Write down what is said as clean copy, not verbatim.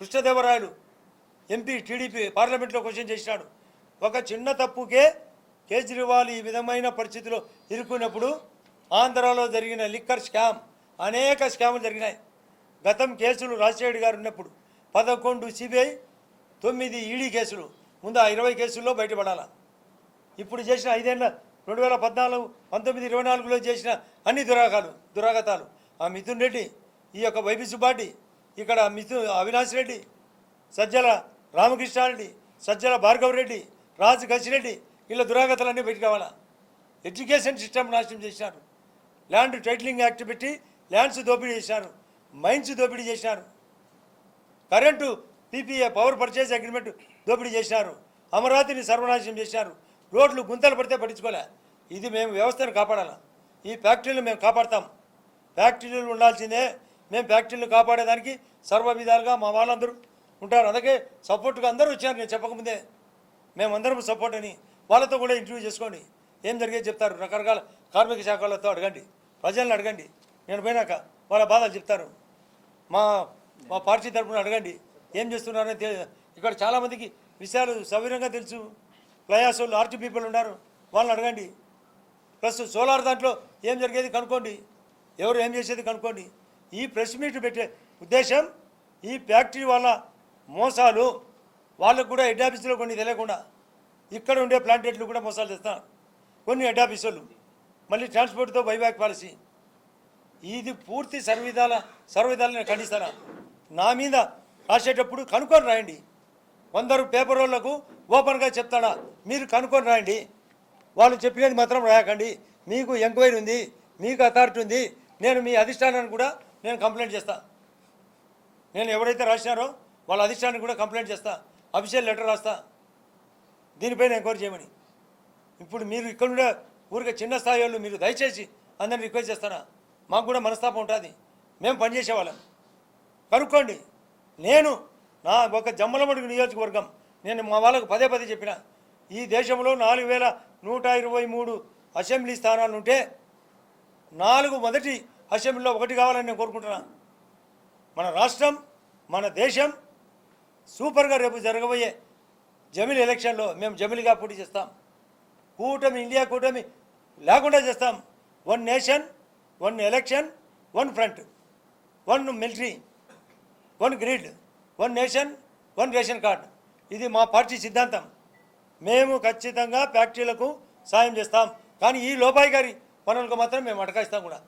కృష్ణదేవరాయలు MP TDP పార్లమెంట్లో question చేసినాడు. ఒక చిన్న తప్పుకే కేజ్రీవాల్ ఈ విధమైన పరిస్థితిలో ఇరుక్కున్నప్పుడు ఆంధ్రాలో జరిగిన లిక్కర్ స్కామ్, అనేక స్కాములు జరిగినాయి. గతం కేసులు రాజశేఖర్ గారు ఉన్నప్పుడు 11 సిబిఐ, 9 ఈడీ కేసులు, ముందు ఆ 20 కేసుల్లో బయటపడాలా. ఇప్పుడు చేసిన 5 ఏళ్ళ 2014, 19, 24లో చేసిన అన్ని దురాగతాలు ఆ మిథున్ రెడ్డి, ఈ యొక్క వైబీ సుబ్బారెడ్డి, ఇక్కడ అవినాష్ రెడ్డి, సజ్జల రామకృష్ణారెడ్డి, సజ్జల భార్గవ్ రెడ్డి, రాజు గచ్చిరెడ్డి, వీళ్ళ దురాగతాలన్నీ బయటకు కావాలా. ఎడ్యుకేషన్ సిస్టమ్ నాశనం చేసినారు. ల్యాండ్ టైటిలింగ్ యాక్ట్ పెట్టి ల్యాండ్స్ దోపిడీ చేసినారు, మైన్స్ దోపిడీ చేసినారు, current PPA power purchase agreement దోపిడీ చేసినారు, అమరావతిని సర్వనాశనం చేసినారు, రోడ్లు గుంతలు పడితే పట్టించుకోలే. ఇది మేము వ్యవస్థను కాపాడాలా. ఈ ఫ్యాక్టరీలు మేము కాపాడతాం. ఫ్యాక్టరీలు ఉండాల్సిందే. మేము ఫ్యాక్టరీలు కాపాడేదానికి సర్వ విధాలుగా మా వాళ్ళందరూ ఉంటారు. అందుకే సపోర్ట్గా అందరూ వచ్చారు. నేను చెప్పకముందే మేమందరం సపోర్ట్ అని వాళ్ళతో కూడా ఇంటర్వ్యూ చేసుకోండి. ఏం జరిగేది చెప్తారు. రకరకాల కార్మిక శాఖ వాళ్ళతో అడగండి, ప్రజలను అడగండి. నేను పోయినాక వాళ్ళ బాధలు చెప్తారు. మా పార్టీ తరఫున అడగండి ఏం చేస్తున్నారని. ఇక్కడ చాలామందికి విషయాలు సవివరంగా తెలుసు. ఫ్లయాస్ వాళ్ళు ఆర్టీ పీపుల్ ఉన్నారు, వాళ్ళని అడగండి. ప్లస్ సోలార్ దాంట్లో ఏం జరిగేది కనుక్కోండి, ఎవరు ఏం చేసేది కనుక్కోండి. ఈ ప్రెస్ మీట్ పెట్టే ఉద్దేశం ఈ ఫ్యాక్టరీ వాళ్ళ మోసాలు, వాళ్ళకు కూడా హెడ్ ఆఫీసులో కొన్ని తెలియకుండా ఇక్కడ ఉండే ప్లాంటేట్లు కూడా మోసాలు చేస్తాను. కొన్ని హెడ్ ఆఫీసులు మళ్ళీ ట్రాన్స్పోర్ట్తో బైబ్యాక్ పాలసీ. ఇది పూర్తి సర్వవిధాలు నేను ఖండిస్తాను. నా మీద రాసేటప్పుడు కనుక్కొని రాయండి. 100 పేపర్ వాళ్ళకు ఓపెన్గా చెప్తాడా, మీరు కనుక్కొని రాయండి. వాళ్ళు చెప్పినది మాత్రం రాయకండి. మీకు ఎంక్వైరీ ఉంది, మీకు అథారిటీ ఉంది. నేను మీ అధిష్టానాన్ని కూడా నేను కంప్లైంట్ చేస్తా. నేను ఎవరైతే రాసినారో వాళ్ళ అధిష్టానానికి కూడా కంప్లైంట్ చేస్తా, అఫీషియల్ లెటర్ రాస్తా, దీనిపైన ఎంక్వైరీ చేయమని. ఇప్పుడు మీరు ఇక్కడుండే ఊరికే చిన్న స్థాయి వాళ్ళు మీరు దయచేసి అందరిని రిక్వెస్ట్ చేస్తారా? మాకు కూడా మనస్తాపం ఉంటుంది. మేము పనిచేసేవాళ్ళం. కనుక్కోండి. నేను నా ఒక జమ్మలమడుగు నియోజకవర్గం, నేను మా వాళ్ళకు పదే చెప్పిన, ఈ దేశంలో 4123 అసెంబ్లీ స్థానాలు ఉంటే 4 మొదటి అసెంబ్లీలో 1 కావాలని నేను కోరుకుంటున్నాను. మన రాష్ట్రం, మన దేశం సూపర్గా రేపు జరగబోయే జమిలి ఎలక్షన్లో మేము జమిలిగా పోటీ చేస్తాం. కూటమి, ఇండియా కూటమి లేకుండా చేస్తాం. 1 nation, 1 election, 1 front, 1 military, 1 grid, 1 nation, 1 ration card. ఇది మా పార్టీ సిద్ధాంతం. మేము ఖచ్చితంగా ఫ్యాక్టరీలకు సాయం చేస్తాం. కానీ ఈ లోపాయి గారి పనులకు మాత్రం మేము అటకాయిస్తాం కూడా.